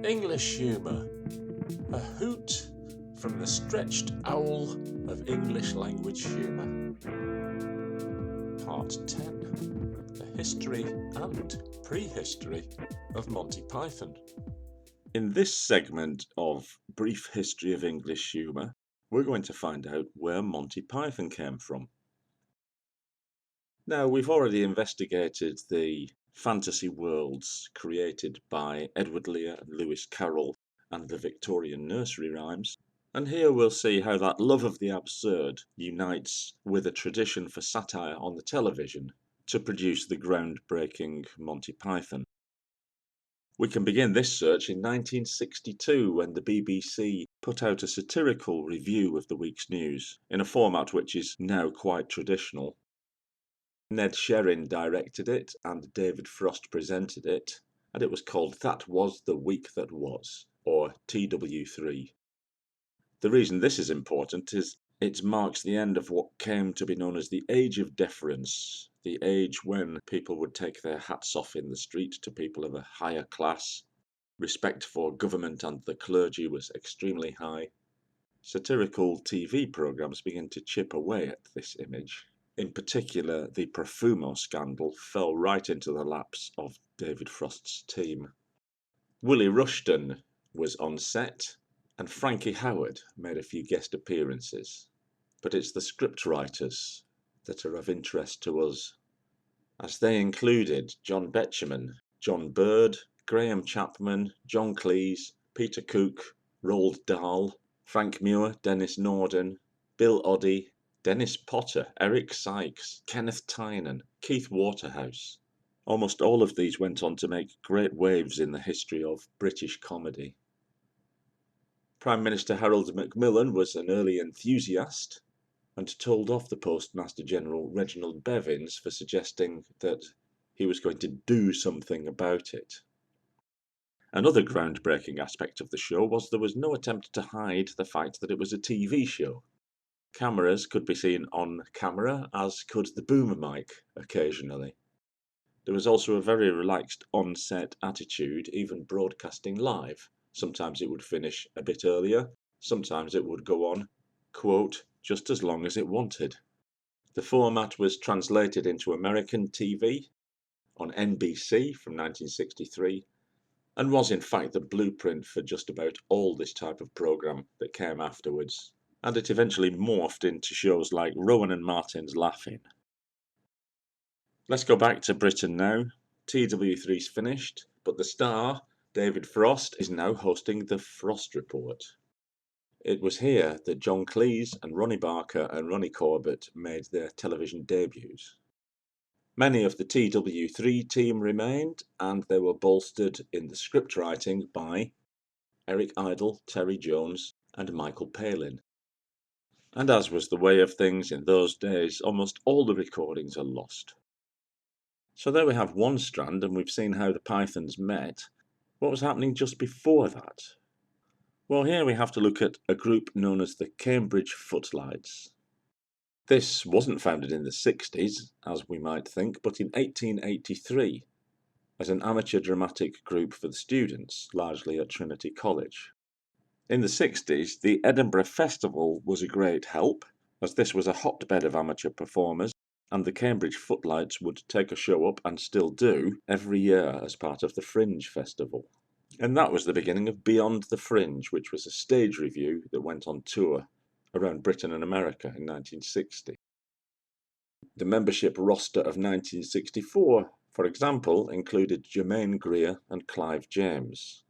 English humour, a hoot from the stretched owl of English language humour. Part 10, the history and prehistory of Monty Python. In this segment of Brief History of English Humour, we're going to find out where Monty Python came from. Now, we've already investigated the fantasy worlds created by Edward Lear and Lewis Carroll and the Victorian nursery rhymes, and here we'll see how that love of the absurd unites with a tradition for satire on the television to produce the groundbreaking Monty Python. We can begin this search in 1962 when the BBC put out a satirical review of the week's news in a format which is now quite traditional. Ned Sherrin directed it and David Frost presented it, and it was called That Was the Week That Was, or TW3. The reason this is important is it marks the end of what came to be known as the Age of Deference, the age when people would take their hats off in the street to people of a higher class. Respect for government and the clergy was extremely high. Satirical TV programmes began to chip away at this image. In particular, the Profumo scandal fell right into the laps of David Frost's team. Willie Rushton was on set, and Frankie Howerd made a few guest appearances. But it's the scriptwriters that are of interest to us, as they included John Betjeman, John Bird, Graham Chapman, John Cleese, Peter Cook, Roald Dahl, Frank Muir, Dennis Norden, Bill Oddie, Dennis Potter, Eric Sykes, Kenneth Tynan, Keith Waterhouse. Almost all of these went on to make great waves in the history of British comedy. Prime Minister Harold Macmillan was an early enthusiast and told off the Postmaster General Reginald Bevins for suggesting that he was going to do something about it. Another groundbreaking aspect of the show was there was no attempt to hide the fact that it was a TV show. Cameras could be seen on camera, as could the boomer mic occasionally. There was also a very relaxed on-set attitude, even broadcasting live. Sometimes it would finish a bit earlier, sometimes it would go on, quote, just as long as it wanted. The format was translated into American TV on NBC from 1963 and was in fact the blueprint for just about all this type of programme that came afterwards. And it eventually morphed into shows like Rowan and Martin's Laughing. Let's go back to Britain now. TW3's finished, but the star, David Frost, is now hosting the Frost Report. It was here that John Cleese and Ronnie Barker and Ronnie Corbett made their television debuts. Many of the TW3 team remained, and they were bolstered in the scriptwriting by Eric Idle, Terry Jones, and Michael Palin. And as was the way of things in those days, almost all the recordings are lost. So there we have one strand, and we've seen how the Pythons met. What was happening just before that? Well, here we have to look at a group known as the Cambridge Footlights. This wasn't founded in the 60s, as we might think, but in 1883, as an amateur dramatic group for the students, largely at Trinity College. In the 60s, the Edinburgh Festival was a great help, as this was a hotbed of amateur performers, and the Cambridge Footlights would take a show up, and still do, every year as part of the Fringe Festival. And that was the beginning of Beyond the Fringe, which was a stage revue that went on tour around Britain and America in 1960. The membership roster of 1964, for example, included Germaine Greer and Clive James.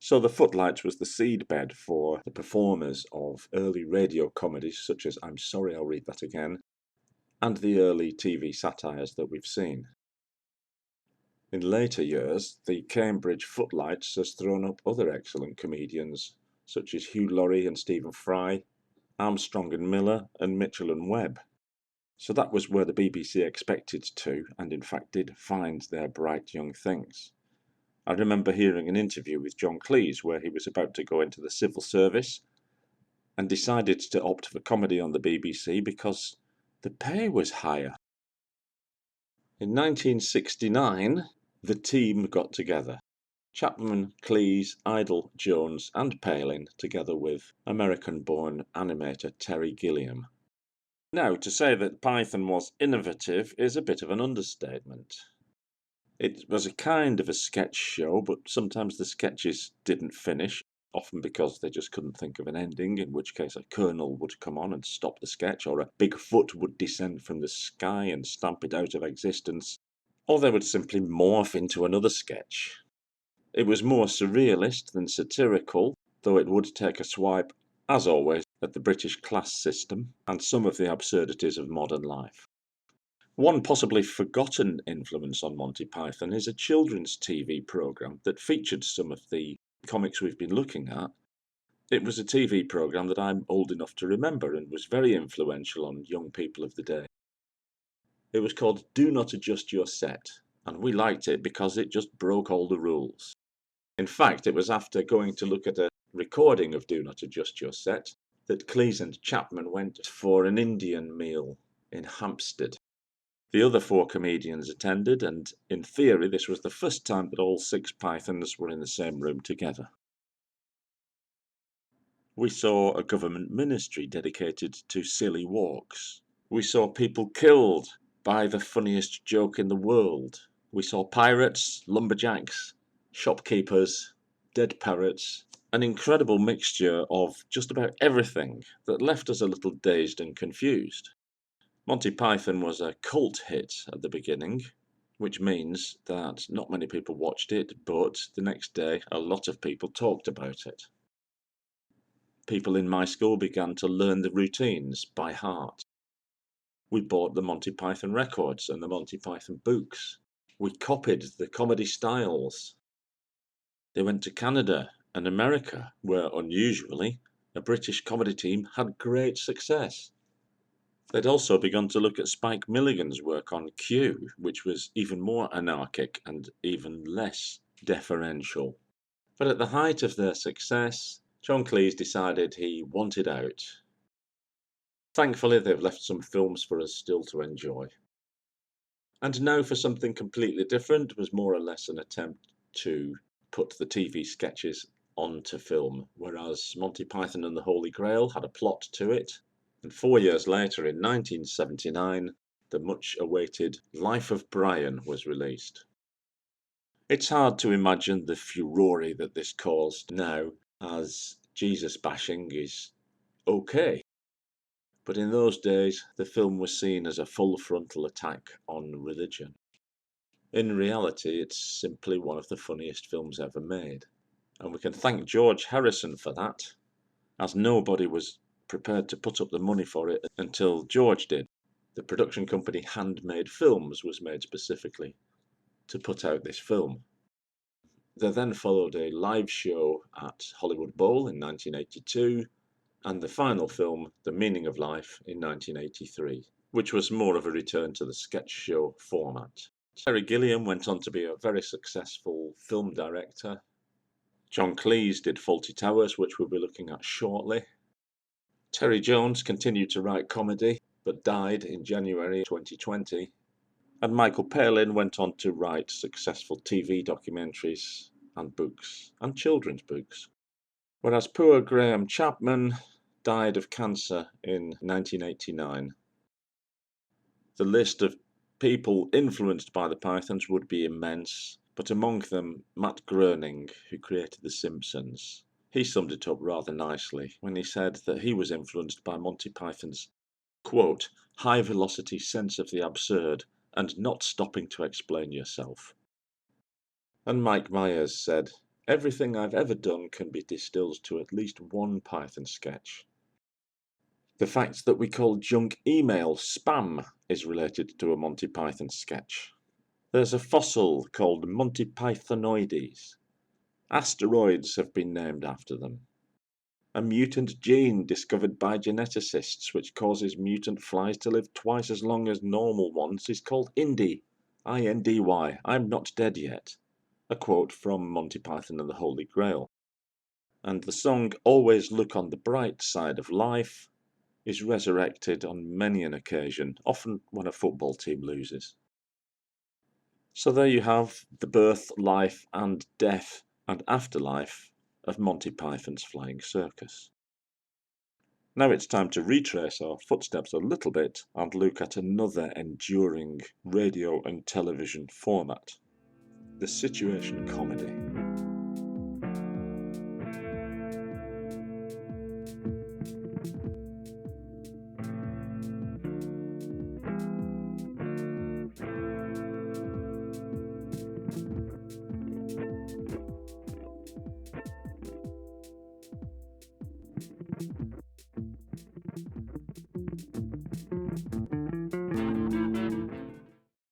So the Footlights was the seedbed for the performers of early radio comedies such as I'm Sorry, I'll Read That Again, and the early TV satires that we've seen. In later years, the Cambridge Footlights has thrown up other excellent comedians such as Hugh Laurie and Stephen Fry, Armstrong and Miller, and Mitchell and Webb. So that was where the BBC expected to, and in fact did, find their bright young things. I remember hearing an interview with John Cleese where he was about to go into the civil service and decided to opt for comedy on the BBC because the pay was higher. In 1969, the team got together. Chapman, Cleese, Idle, Jones and Palin, together with American-born animator Terry Gilliam. Now, to say that Python was innovative is a bit of an understatement. It was a kind of a sketch show, but sometimes the sketches didn't finish, often because they just couldn't think of an ending, in which case a colonel would come on and stop the sketch, or a big foot would descend from the sky and stamp it out of existence, or they would simply morph into another sketch. It was more surrealist than satirical, though it would take a swipe, as always, at the British class system and some of the absurdities of modern life. One possibly forgotten influence on Monty Python is a children's TV programme that featured some of the comics we've been looking at. It was a TV programme that I'm old enough to remember and was very influential on young people of the day. It was called Do Not Adjust Your Set, and we liked it because it just broke all the rules. In fact, it was after going to look at a recording of Do Not Adjust Your Set that Cleese and Chapman went for an Indian meal in Hampstead. The other 4 comedians attended, and in theory this was the first time that all 6 Pythons were in the same room together. We saw a government ministry dedicated to silly walks. We saw people killed by the funniest joke in the world. We saw pirates, lumberjacks, shopkeepers, dead parrots, an incredible mixture of just about everything that left us a little dazed and confused. Monty Python was a cult hit at the beginning, which means that not many people watched it, but the next day a lot of people talked about it. People in my school began to learn the routines by heart. We bought the Monty Python records and the Monty Python books. We copied the comedy styles. They went to Canada and America, where unusually a British comedy team had great success. They'd also begun to look at Spike Milligan's work on Q, which was even more anarchic and even less deferential. But at the height of their success, John Cleese decided he wanted out. Thankfully, they've left some films for us still to enjoy. And now for something completely different, was more or less an attempt to put the TV sketches onto film, whereas Monty Python and the Holy Grail had a plot to it. And 4 years later, in 1979, the much-awaited Life of Brian was released. It's hard to imagine the furore that this caused now, as Jesus bashing is okay. But in those days, the film was seen as a full frontal attack on religion. In reality, it's simply one of the funniest films ever made. And we can thank George Harrison for that, as nobody was prepared to put up the money for it until George did. The production company Handmade Films was made specifically to put out this film. There then followed a live show at Hollywood Bowl in 1982, and the final film, The Meaning of Life, in 1983, which was more of a return to the sketch show format. Terry Gilliam went on to be a very successful film director. John Cleese did Fawlty Towers, which we'll be looking at shortly. Terry Jones continued to write comedy, but died in January 2020. And Michael Palin went on to write successful TV documentaries and books, and children's books. Whereas poor Graham Chapman died of cancer in 1989. The list of people influenced by the Pythons would be immense, but among them Matt Groening, who created The Simpsons. He summed it up rather nicely when he said that he was influenced by Monty Python's, quote, high-velocity sense of the absurd and not stopping to explain yourself. And Mike Myers said, everything I've ever done can be distilled to at least one Python sketch. The fact that we call junk email spam is related to a Monty Python sketch. There's a fossil called Monty Pythonoides. Asteroids have been named after them. A mutant gene discovered by geneticists which causes mutant flies to live twice as long as normal ones is called Indy. I-N-D-Y. I'm not dead yet. A quote from Monty Python and the Holy Grail. And the song Always Look on the Bright Side of Life is resurrected on many an occasion, often when a football team loses. So there you have the birth, life and death and afterlife of Monty Python's Flying Circus. Now it's time to retrace our footsteps a little bit and look at another enduring radio and television format, the situation comedy.